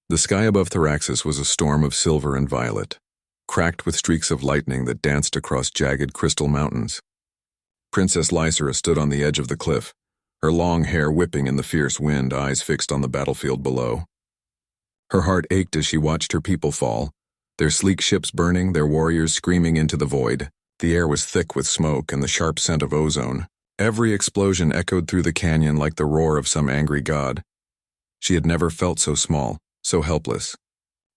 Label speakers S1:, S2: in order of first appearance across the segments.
S1: The sky above Thraxis was a storm of silver and violet, cracked with streaks of lightning that danced across jagged crystal mountains. Princess Lysera stood on the edge of the cliff, her long hair whipping in the fierce wind, eyes fixed on the battlefield below. Her heart ached as she watched her people fall, their sleek ships burning, their warriors screaming into the void. The air was thick with smoke and the sharp scent of ozone. Every explosion echoed through the canyon like the roar of some angry god. She had never felt so small, so helpless.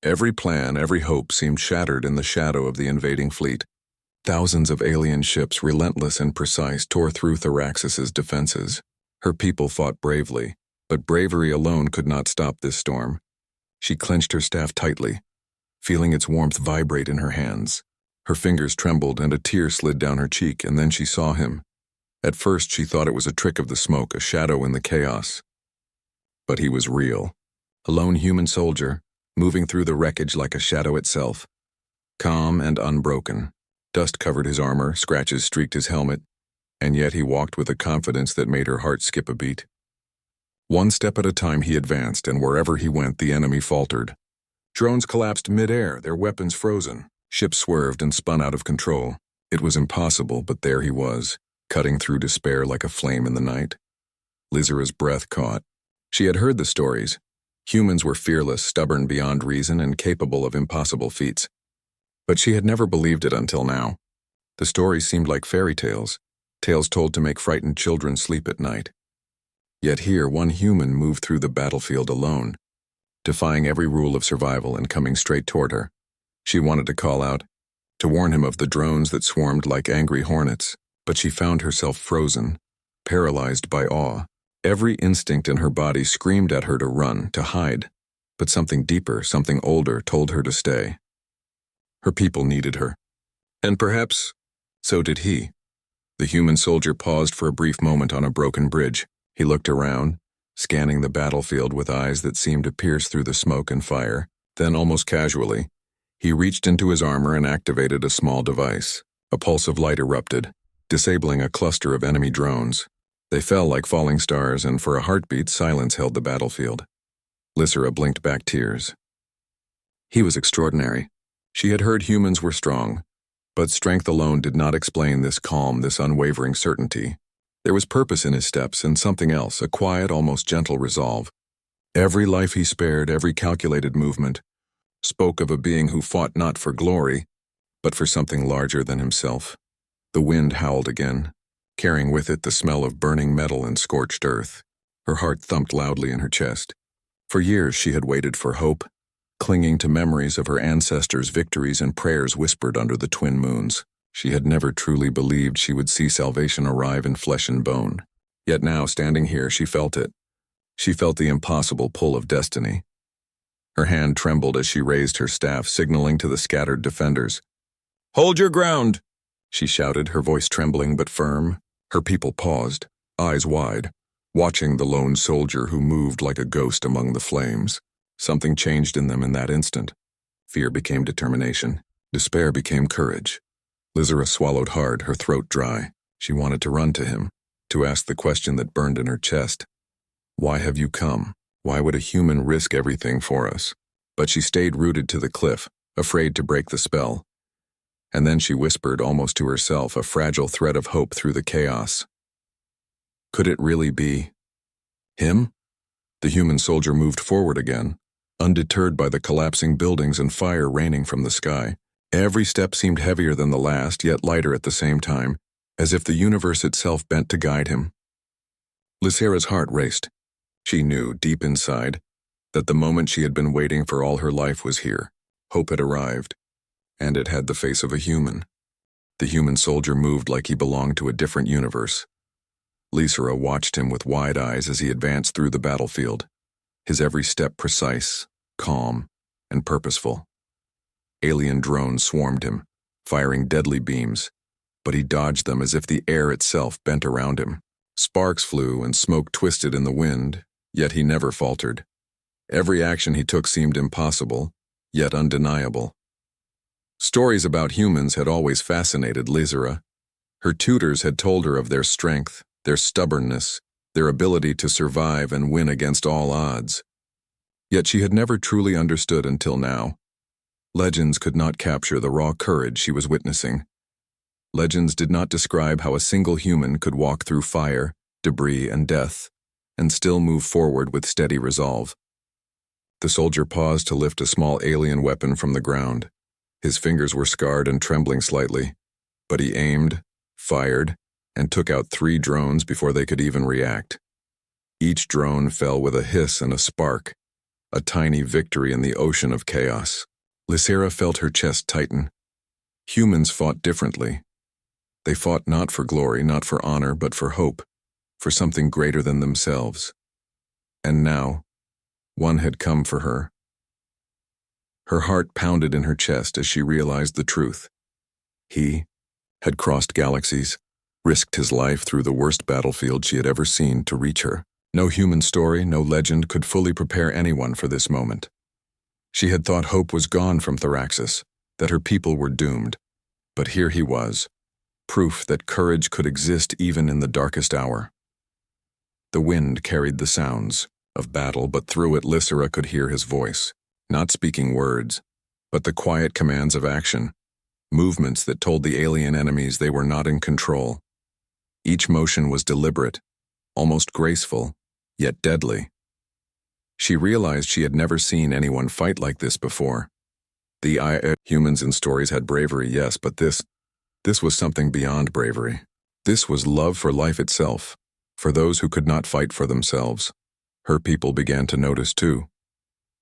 S1: Every plan, every hope seemed shattered in the shadow of the invading fleet. Thousands of alien ships, relentless and precise, tore through Thraxis's defenses. Her people fought bravely, but bravery alone could not stop this storm. She clenched her staff tightly, feeling its warmth vibrate in her hands. Her fingers trembled and a tear slid down her cheek, and then she saw him. At first she thought it was a trick of the smoke, a shadow in the chaos. But he was real. A lone human soldier, moving through the wreckage like a shadow itself. Calm and unbroken. Dust covered his armor, scratches streaked his helmet, and yet he walked with a confidence that made her heart skip a beat. One step at a time he advanced, and wherever he went the enemy faltered. Drones collapsed mid-air, their weapons frozen. Ships swerved and spun out of control. It was impossible, but there he was, cutting through despair like a flame in the night. Lysera's breath caught. She had heard the stories. Humans were fearless, stubborn beyond reason, and capable of impossible feats. But she had never believed it until now. The stories seemed like fairy tales, tales told to make frightened children sleep at night. Yet here, one human moved through the battlefield alone, defying every rule of survival and coming straight toward her. She wanted to call out, to warn him of the drones that swarmed like angry hornets, but she found herself frozen, paralyzed by awe. Every instinct in her body screamed at her to run, to hide, but something deeper, something older, told her to stay. Her people needed her. And perhaps so did he. The human soldier paused for a brief moment on a broken bridge. He looked around, scanning the battlefield with eyes that seemed to pierce through the smoke and fire. Then, almost casually, he reached into his armor and activated a small device. A pulse of light erupted, disabling a cluster of enemy drones. They fell like falling stars, and for a heartbeat, silence held the battlefield. Lysera blinked back tears. He was extraordinary. She had heard humans were strong, but strength alone did not explain this calm, this unwavering certainty. There was purpose in his steps and something else, a quiet, almost gentle resolve. Every life he spared, every calculated movement, spoke of a being who fought not for glory, but for something larger than himself. The wind howled again, carrying with it the smell of burning metal and scorched earth. Her heart thumped loudly in her chest. For years she had waited for hope, clinging to memories of her ancestors' victories and prayers whispered under the twin moons. She had never truly believed she would see salvation arrive in flesh and bone. Yet now, standing here, she felt it. She felt the impossible pull of destiny. Her hand trembled as she raised her staff, signaling to the scattered defenders. "Hold your ground!" she shouted, her voice trembling but firm. Her people paused, eyes wide, watching the lone soldier who moved like a ghost among the flames. Something changed in them in that instant. Fear became determination. Despair became courage. Lysera swallowed hard, her throat dry. She wanted to run to him, to ask the question that burned in her chest. Why have you come? Why would a human risk everything for us? But she stayed rooted to the cliff, afraid to break the spell. And then she whispered almost to herself, a fragile thread of hope through the chaos. Could it really be him? The human soldier moved forward again, undeterred by the collapsing buildings and fire raining from the sky. Every step seemed heavier than the last, yet lighter at the same time, as if the universe itself bent to guide him. Lysera's heart raced. She knew, deep inside, that the moment she had been waiting for all her life was here. Hope had arrived, and it had the face of a human. The human soldier moved like he belonged to a different universe. Lysera watched him with wide eyes as he advanced through the battlefield, his every step precise, calm, and purposeful. Alien drones swarmed him, firing deadly beams, but he dodged them as if the air itself bent around him. Sparks flew and smoke twisted in the wind, yet he never faltered. Every action he took seemed impossible, yet undeniable. Stories about humans had always fascinated Lysera. Her tutors had told her of their strength, their stubbornness, their ability to survive and win against all odds. Yet she had never truly understood until now. Legends could not capture the raw courage she was witnessing. Legends did not describe how a single human could walk through fire, debris, and death, and still move forward with steady resolve. The soldier paused to lift a small alien weapon from the ground. His fingers were scarred and trembling slightly, but he aimed, fired, and took out 3 drones before they could even react. Each drone fell with a hiss and a spark, a tiny victory in the ocean of chaos. Lysera felt her chest tighten. Humans fought differently. They fought not for glory, not for honor, but for hope, for something greater than themselves. And now, one had come for her. Her heart pounded in her chest as she realized the truth. He had crossed galaxies, risked his life through the worst battlefield she had ever seen to reach her. No human story, no legend could fully prepare anyone for this moment. She had thought hope was gone from Theraxis, that her people were doomed. But here he was, proof that courage could exist even in the darkest hour. The wind carried the sounds of battle, but through it Lysera could hear his voice, not speaking words, but the quiet commands of action, movements that told the alien enemies they were not in control. Each motion was deliberate, almost graceful, yet deadly. She realized she had never seen anyone fight like this before. The humans in stories had bravery, yes, but this was something beyond bravery. This was love for life itself, for those who could not fight for themselves. Her people began to notice too.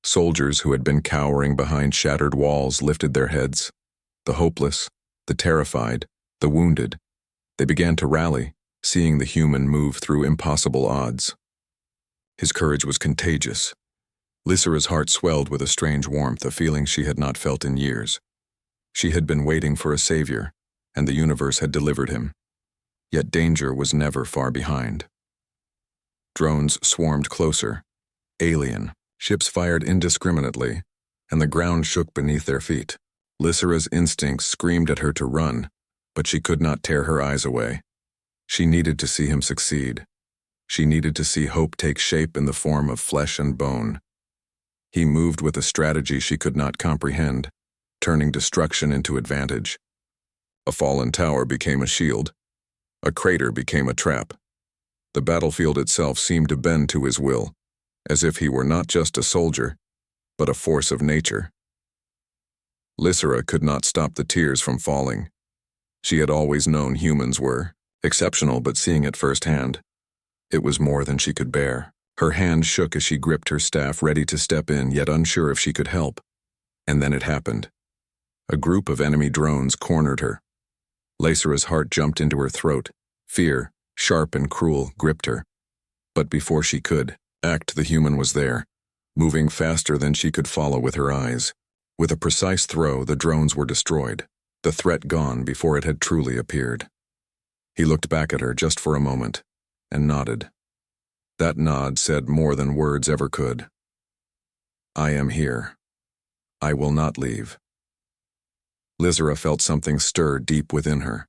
S1: Soldiers who had been cowering behind shattered walls lifted their heads. The hopeless, the terrified, the wounded. They began to rally, seeing the human move through impossible odds. His courage was contagious. Lysera's heart swelled with a strange warmth, a feeling she had not felt in years. She had been waiting for a savior, and the universe had delivered him. Yet danger was never far behind. Drones swarmed closer. Alien. Ships fired indiscriminately, and the ground shook beneath their feet. Lysera's instincts screamed at her to run, but she could not tear her eyes away. She needed to see him succeed. She needed to see hope take shape in the form of flesh and bone. He moved with a strategy she could not comprehend, turning destruction into advantage. A fallen tower became a shield. A crater became a trap. The battlefield itself seemed to bend to his will, as if he were not just a soldier, but a force of nature. Lysera could not stop the tears from falling. She had always known humans were exceptional, but seeing it firsthand, it was more than she could bear. Her hand shook as she gripped her staff, ready to step in, yet unsure if she could help. And then it happened. A group of enemy drones cornered her. Lysera's heart jumped into her throat. Fear, sharp and cruel, gripped her. But before she could act, the human was there, moving faster than she could follow with her eyes. With a precise throw, the drones were destroyed, the threat gone before it had truly appeared. He looked back at her just for a moment, and nodded. That nod said more than words ever could. I am here. I will not leave. Lysera felt something stir deep within her.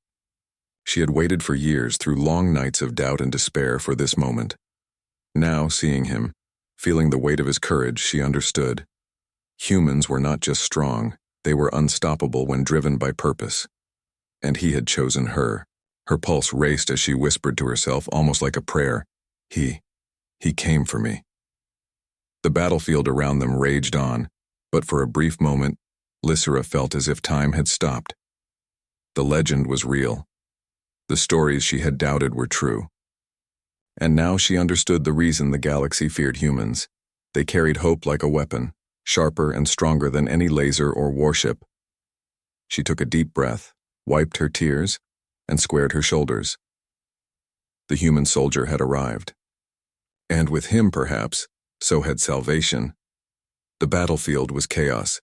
S1: She had waited for years, through long nights of doubt and despair, for this moment. Now, seeing him, feeling the weight of his courage, she understood. Humans were not just strong, they were unstoppable when driven by purpose. And he had chosen her. Her pulse raced as she whispered to herself, almost like a prayer. He came for me. The battlefield around them raged on, but for a brief moment, Lysera felt as if time had stopped. The legend was real. The stories she had doubted were true. And now she understood the reason the galaxy feared humans. They carried hope like a weapon, sharper and stronger than any laser or warship. She took a deep breath, wiped her tears, and squared her shoulders. The human soldier had arrived. And with him, perhaps, so had salvation. The battlefield was chaos.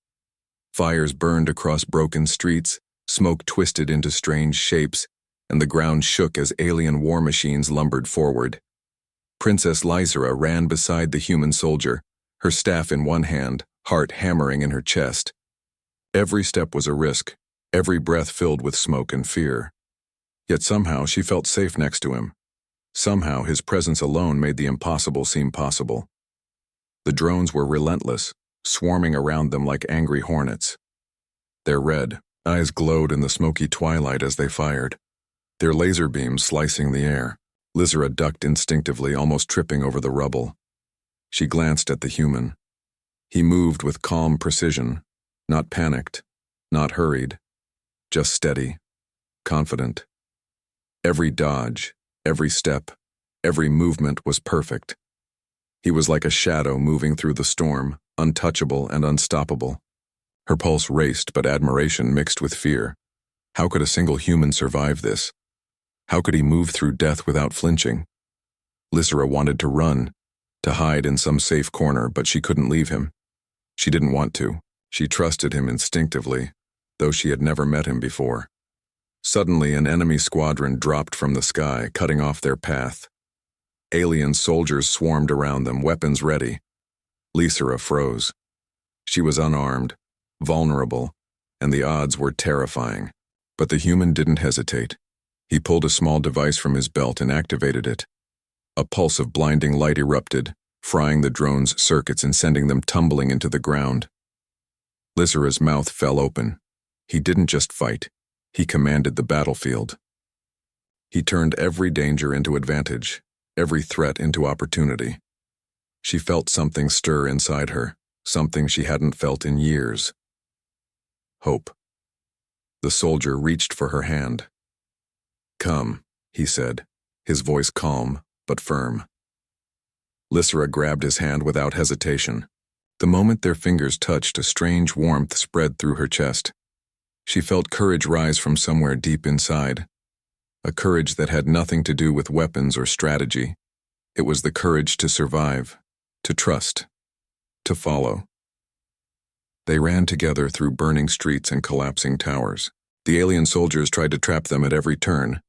S1: Fires burned across broken streets, smoke twisted into strange shapes, and the ground shook as alien war machines lumbered forward. Princess Lysera ran beside the human soldier, her staff in one hand, heart hammering in her chest. Every step was a risk, every breath filled with smoke and fear. Yet somehow she felt safe next to him. Somehow his presence alone made the impossible seem possible. The drones were relentless, swarming around them like angry hornets. Their red eyes glowed in the smoky twilight as they fired, their laser beams slicing the air. Lizera ducked instinctively, almost tripping over the rubble. She glanced at the human. He moved with calm precision, not panicked, not hurried, just steady, confident. Every dodge, every step, every movement was perfect. He was like a shadow moving through the storm, untouchable and unstoppable. Her pulse raced, but admiration mixed with fear. How could a single human survive this? How could he move through death without flinching? Lizera wanted to run, to hide in some safe corner, but she couldn't leave him. She didn't want to. She trusted him instinctively, though she had never met him before. Suddenly, an enemy squadron dropped from the sky, cutting off their path. Alien soldiers swarmed around them, weapons ready. Lizera froze. She was unarmed, vulnerable, and the odds were terrifying. But the human didn't hesitate. He pulled a small device from his belt and activated it. A pulse of blinding light erupted, frying the drone's circuits and sending them tumbling into the ground. Lizera's mouth fell open. He didn't just fight. He commanded the battlefield. He turned every danger into advantage, every threat into opportunity. She felt something stir inside her, something she hadn't felt in years. Hope. The soldier reached for her hand. "Come," he said, his voice calm but firm. Lizera grabbed his hand without hesitation. The moment their fingers touched, a strange warmth spread through her chest. She felt courage rise from somewhere deep inside, a courage that had nothing to do with weapons or strategy. It was the courage to survive, to trust, to follow. They ran together through burning streets and collapsing towers. The alien soldiers tried to trap them at every turn,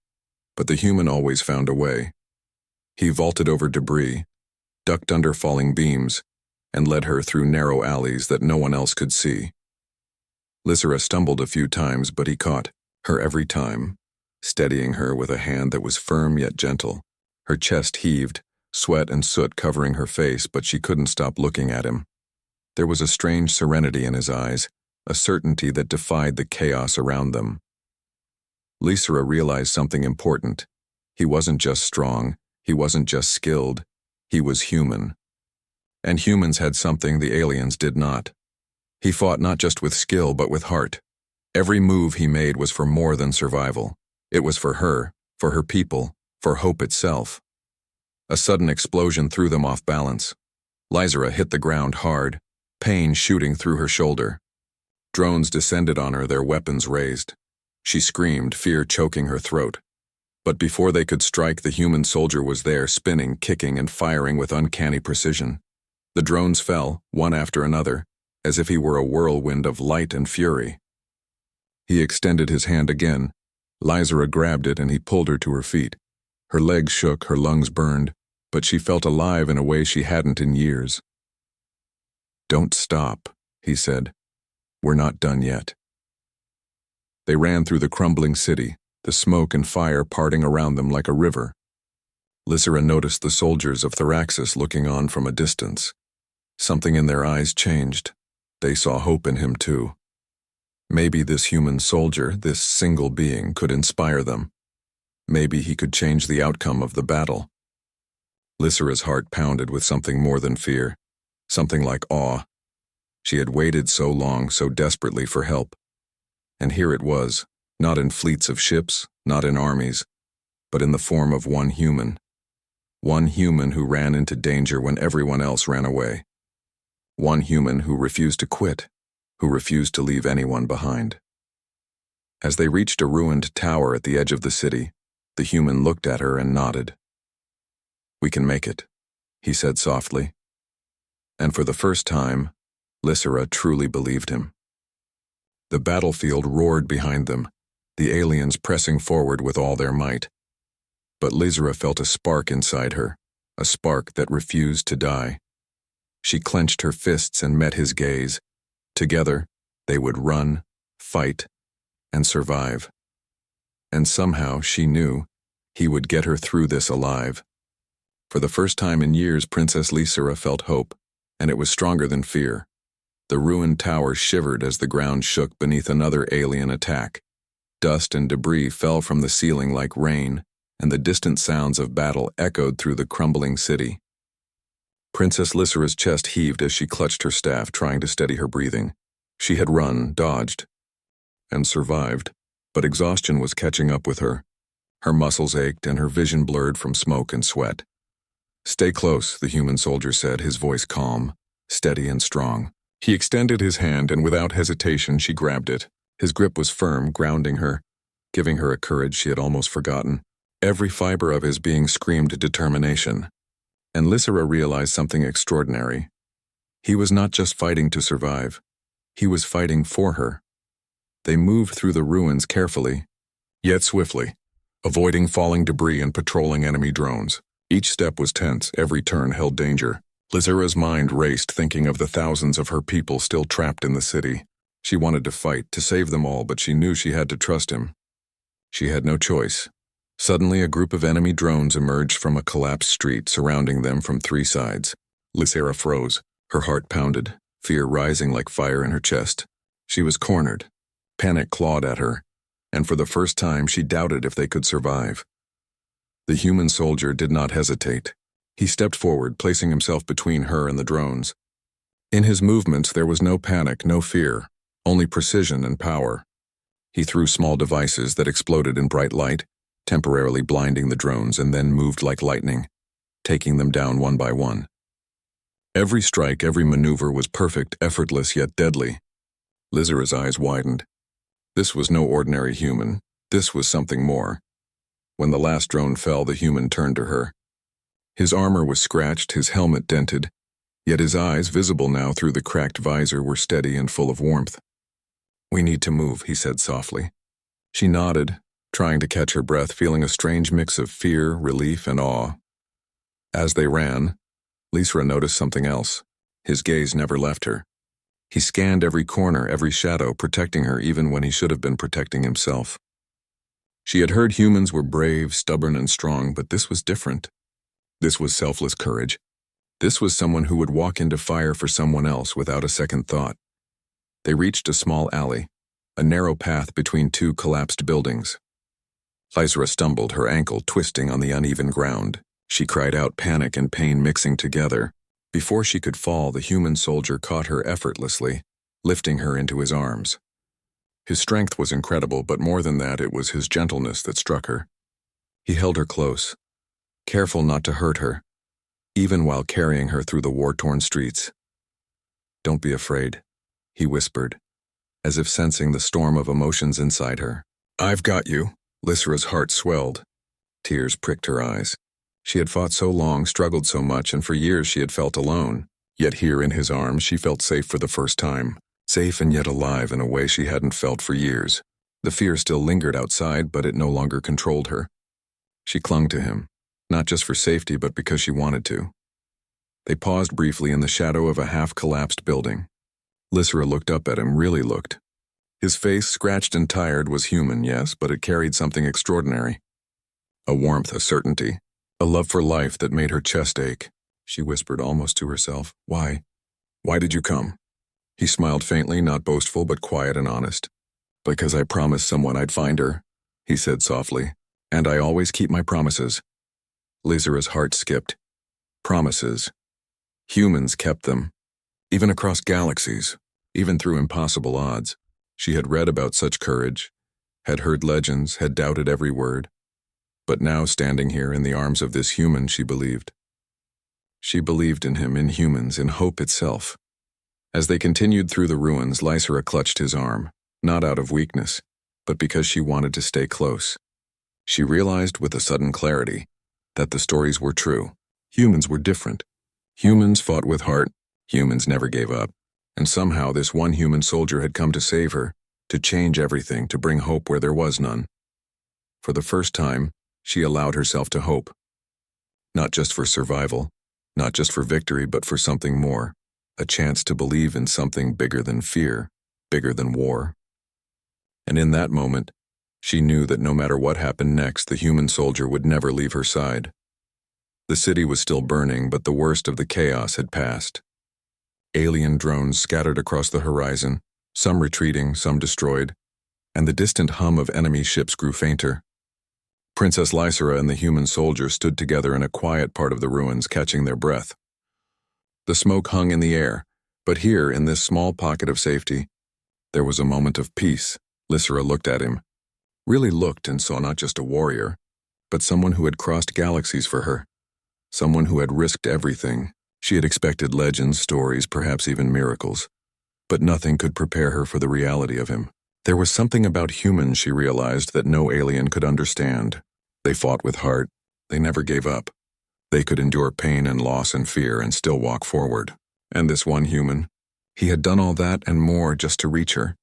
S1: but the human always found a way. He vaulted over debris, ducked under falling beams, and led her through narrow alleys that no one else could see. Lizera stumbled a few times, but he caught her every time, steadying her with a hand that was firm yet gentle. Her chest heaved, sweat and soot covering her face, but she couldn't stop looking at him. There was a strange serenity in his eyes, a certainty that defied the chaos around them. Lizera realized something important. He wasn't just strong, he wasn't just skilled, he was human. And humans had something the aliens did not. He fought not just with skill, but with heart. Every move he made was for more than survival. It was for her people, for hope itself. A sudden explosion threw them off balance. Lizera hit the ground hard, pain shooting through her shoulder. Drones descended on her, their weapons raised. She screamed, fear choking her throat. But before they could strike, the human soldier was there, spinning, kicking, and firing with uncanny precision. The drones fell, one after another, as if he were a whirlwind of light and fury. He extended his hand again. Lizera grabbed it and he pulled her to her feet. Her legs shook, her lungs burned, but she felt alive in a way she hadn't in years. "Don't stop," he said. "We're not done yet." They ran through the crumbling city, the smoke and fire parting around them like a river. Lizera noticed the soldiers of Thraxis looking on from a distance. Something in their eyes changed. They saw hope in him too. Maybe this human soldier, this single being, could inspire them. Maybe he could change the outcome of the battle. Lizera's heart pounded with something more than fear, something like awe. She had waited so long, so desperately for help. And here it was, not in fleets of ships, not in armies, but in the form of one human. One human who ran into danger when everyone else ran away. One human who refused to quit, who refused to leave anyone behind. As they reached a ruined tower at the edge of the city, the human looked at her and nodded. "We can make it," he said softly. And for the first time, Lizera truly believed him. The battlefield roared behind them, the aliens pressing forward with all their might. But Lizera felt a spark inside her, a spark that refused to die. She clenched her fists and met his gaze. Together, they would run, fight, and survive. And somehow, she knew, he would get her through this alive. For the first time in years, Princess Lizera felt hope, and it was stronger than fear. The ruined tower shivered as the ground shook beneath another alien attack. Dust and debris fell from the ceiling like rain, and the distant sounds of battle echoed through the crumbling city. Princess Lysera's chest heaved as she clutched her staff, trying to steady her breathing. She had run, dodged, and survived, but exhaustion was catching up with her. Her muscles ached and her vision blurred from smoke and sweat. "Stay close," the human soldier said, his voice calm, steady and strong. He extended his hand, and without hesitation she grabbed it. His grip was firm, grounding her, giving her a courage she had almost forgotten. Every fiber of his being screamed determination. And Lysera realized something extraordinary. He was not just fighting to survive. He was fighting for her. They moved through the ruins carefully, yet swiftly, avoiding falling debris and patrolling enemy drones. Each step was tense, every turn held danger. Lysera's mind raced, thinking of the thousands of her people still trapped in the city. She wanted to fight, to save them all, but she knew she had to trust him. She had no choice. Suddenly, a group of enemy drones emerged from a collapsed street, surrounding them from three sides. Lysera froze, her heart pounded, fear rising like fire in her chest. She was cornered. Panic clawed at her, and for the first time she doubted if they could survive. The human soldier did not hesitate. He stepped forward, placing himself between her and the drones. In his movements there was no panic, no fear, only precision and power. He threw small devices that exploded in bright light, temporarily blinding the drones, and then moved like lightning, taking them down one by one. Every strike, every maneuver was perfect, effortless, yet deadly. Lysera's eyes widened. This was no ordinary human. This was something more. When the last drone fell, the human turned to her. His armor was scratched, his helmet dented, yet his eyes, visible now through the cracked visor, were steady and full of warmth. "We need to move," he said softly. She nodded, trying to catch her breath, feeling a strange mix of fear, relief, and awe. As they ran, Lysera noticed something else. His gaze never left her. He scanned every corner, every shadow, protecting her even when he should have been protecting himself. She had heard humans were brave, stubborn, and strong, but this was different. This was selfless courage. This was someone who would walk into fire for someone else without a second thought. They reached a small alley, a narrow path between two collapsed buildings. Lysera stumbled, her ankle twisting on the uneven ground. She cried out, panic and pain mixing together. Before she could fall, the human soldier caught her effortlessly, lifting her into his arms. His strength was incredible, but more than that, it was his gentleness that struck her. He held her close, careful not to hurt her, even while carrying her through the war-torn streets. "Don't be afraid," he whispered, as if sensing the storm of emotions inside her. "I've got you." Lysera's heart swelled. Tears pricked her eyes. She had fought so long, struggled so much, and for years she had felt alone. Yet here in his arms she felt safe for the first time. Safe and yet alive in a way she hadn't felt for years. The fear still lingered outside, but it no longer controlled her. She clung to him, not just for safety, but because she wanted to. They paused briefly in the shadow of a half-collapsed building. Lysera looked up at him, really looked. His face, scratched and tired, was human, yes, but it carried something extraordinary. A warmth, a certainty. A love for life that made her chest ache. She whispered almost to herself, "Why? Why did you come?" He smiled faintly, not boastful, but quiet and honest. "Because I promised someone I'd find her," he said softly. "And I always keep my promises." Lysera's heart skipped. Promises. Humans kept them. Even across galaxies, even through impossible odds. She had read about such courage, had heard legends, had doubted every word. But now, standing here in the arms of this human, she believed. She believed in him, in humans, in hope itself. As they continued through the ruins, Lysera clutched his arm, not out of weakness, but because she wanted to stay close. She realized with a sudden clarity that the stories were true. Humans were different. Humans fought with heart. Humans never gave up. And somehow this one human soldier had come to save her, to change everything, to bring hope where there was none. For the first time, she allowed herself to hope. Not just for survival, not just for victory, but for something more. A chance to believe in something bigger than fear, bigger than war. And in that moment, she knew that no matter what happened next, the human soldier would never leave her side. The city was still burning, but the worst of the chaos had passed. Alien drones scattered across the horizon, some retreating, some destroyed, and the distant hum of enemy ships grew fainter. Princess Lysera and the human soldier stood together in a quiet part of the ruins, catching their breath. The smoke hung in the air, but here, in this small pocket of safety, there was a moment of peace. Lysera looked at him, really looked and saw not just a warrior, but someone who had crossed galaxies for her, someone who had risked everything. She had expected legends, stories, perhaps even miracles, but nothing could prepare her for the reality of him. There was something about humans, she realized, that no alien could understand. They fought with heart. They never gave up. They could endure pain and loss and fear and still walk forward. And this one human, he had done all that and more just to reach her.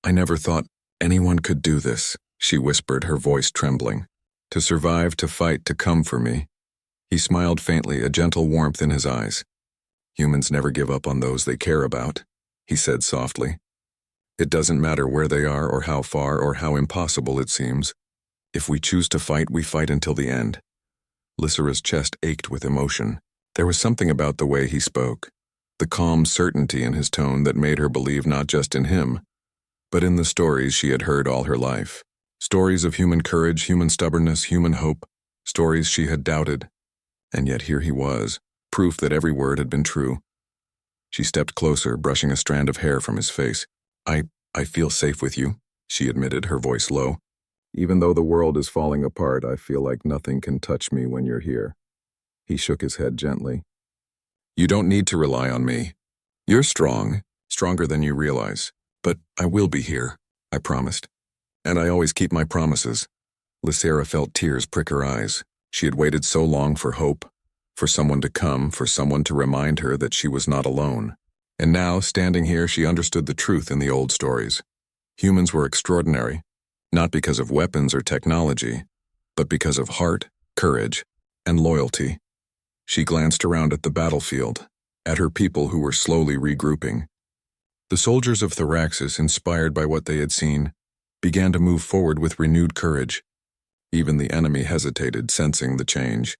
S1: "I never thought anyone could do this," she whispered, her voice trembling. "To survive, to fight, to come for me." He smiled faintly, a gentle warmth in his eyes. "Humans never give up on those they care about," he said softly. "It doesn't matter where they are or how far or how impossible it seems. If we choose to fight, we fight until the end." Lysera's chest ached with emotion. There was something about the way he spoke, the calm certainty in his tone that made her believe not just in him, but in the stories she had heard all her life. Stories of human courage, human stubbornness, human hope, stories she had doubted. And yet here he was, proof that every word had been true. She stepped closer, brushing a strand of hair from his face. I feel safe with you," she admitted, her voice low. "Even though the world is falling apart, I feel like nothing can touch me when you're here." He shook his head gently. "You don't need to rely on me. You're strong, stronger than you realize. But I will be here, I promised. And I always keep my promises." Lysera felt tears prick her eyes. She had waited so long for hope, for someone to come, for someone to remind her that she was not alone. And now, standing here, she understood the truth in the old stories. Humans were extraordinary, not because of weapons or technology, but because of heart, courage, and loyalty. She glanced around at the battlefield, at her people who were slowly regrouping. The soldiers of Thraxis, inspired by what they had seen, began to move forward with renewed courage. Even the enemy hesitated, sensing the change.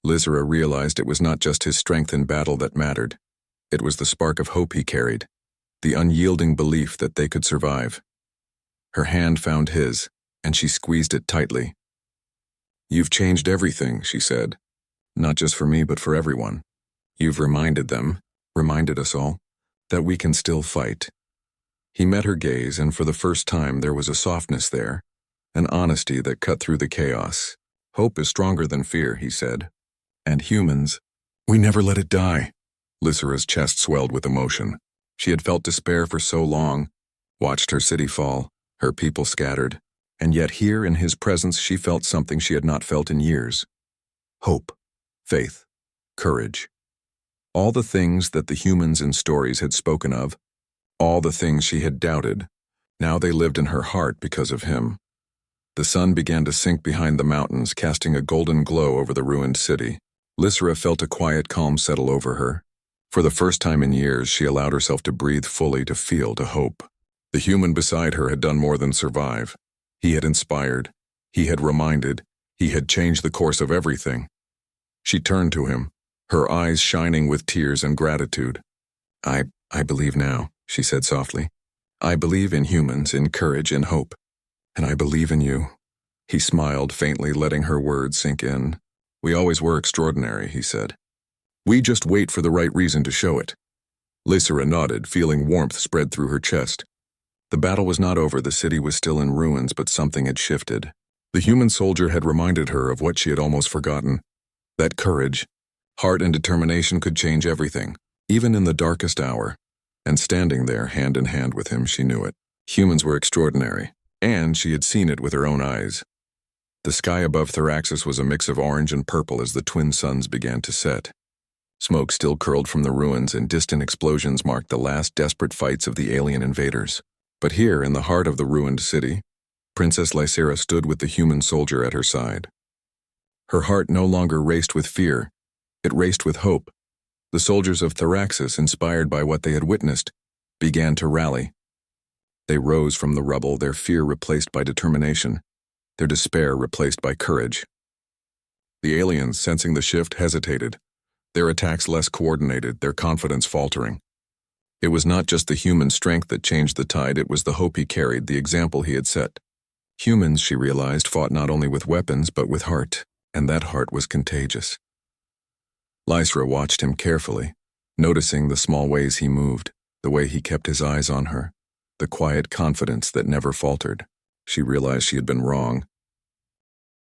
S1: Lysera realized it was not just his strength in battle that mattered. It was the spark of hope he carried, the unyielding belief that they could survive. Her hand found his, and she squeezed it tightly. "You've changed everything," she said. "Not just for me, but for everyone. You've reminded them, reminded us all, that we can still fight." He met her gaze, and for the first time there was a softness there, an honesty that cut through the chaos. "Hope is stronger than fear," he said. "And humans, we never let it die." Lysera's chest swelled with emotion. She had felt despair for so long, watched her city fall, her people scattered, and yet here in his presence she felt something she had not felt in years. Hope, faith, courage. All the things that the humans in stories had spoken of, all the things she had doubted, now they lived in her heart because of him. The sun began to sink behind the mountains, casting a golden glow over the ruined city. Lysera felt a quiet calm settle over her. For the first time in years, she allowed herself to breathe fully, to feel, to hope. The human beside her had done more than survive. He had inspired, he had reminded, he had changed the course of everything. She turned to him, her eyes shining with tears and gratitude. I believe now," she said softly. "I believe in humans, in courage, in hope. And I believe in you." He smiled faintly, letting her words sink in. "We always were extraordinary," he said. "We just wait for the right reason to show it." Lysera nodded, feeling warmth spread through her chest. The battle was not over, the city was still in ruins, but something had shifted. The human soldier had reminded her of what she had almost forgotten. That courage, heart and determination could change everything, even in the darkest hour. And standing there, hand in hand with him, she knew it. Humans were extraordinary, and she had seen it with her own eyes. The sky above Thraxis was a mix of orange and purple as the twin suns began to set. Smoke still curled from the ruins, and distant explosions marked the last desperate fights of the alien invaders. But here, in the heart of the ruined city, Princess Lysera stood with the human soldier at her side. Her heart no longer raced with fear, it raced with hope. The soldiers of Thraxis, inspired by what they had witnessed, began to rally. They rose from the rubble, their fear replaced by determination, their despair replaced by courage. The aliens, sensing the shift, hesitated, their attacks less coordinated, their confidence faltering. It was not just the human strength that changed the tide, it was the hope he carried, the example he had set. Humans, she realized, fought not only with weapons but with heart, and that heart was contagious. Lysra watched him carefully, noticing the small ways he moved, the way he kept his eyes on her, the quiet confidence that never faltered. She realized she had been wrong.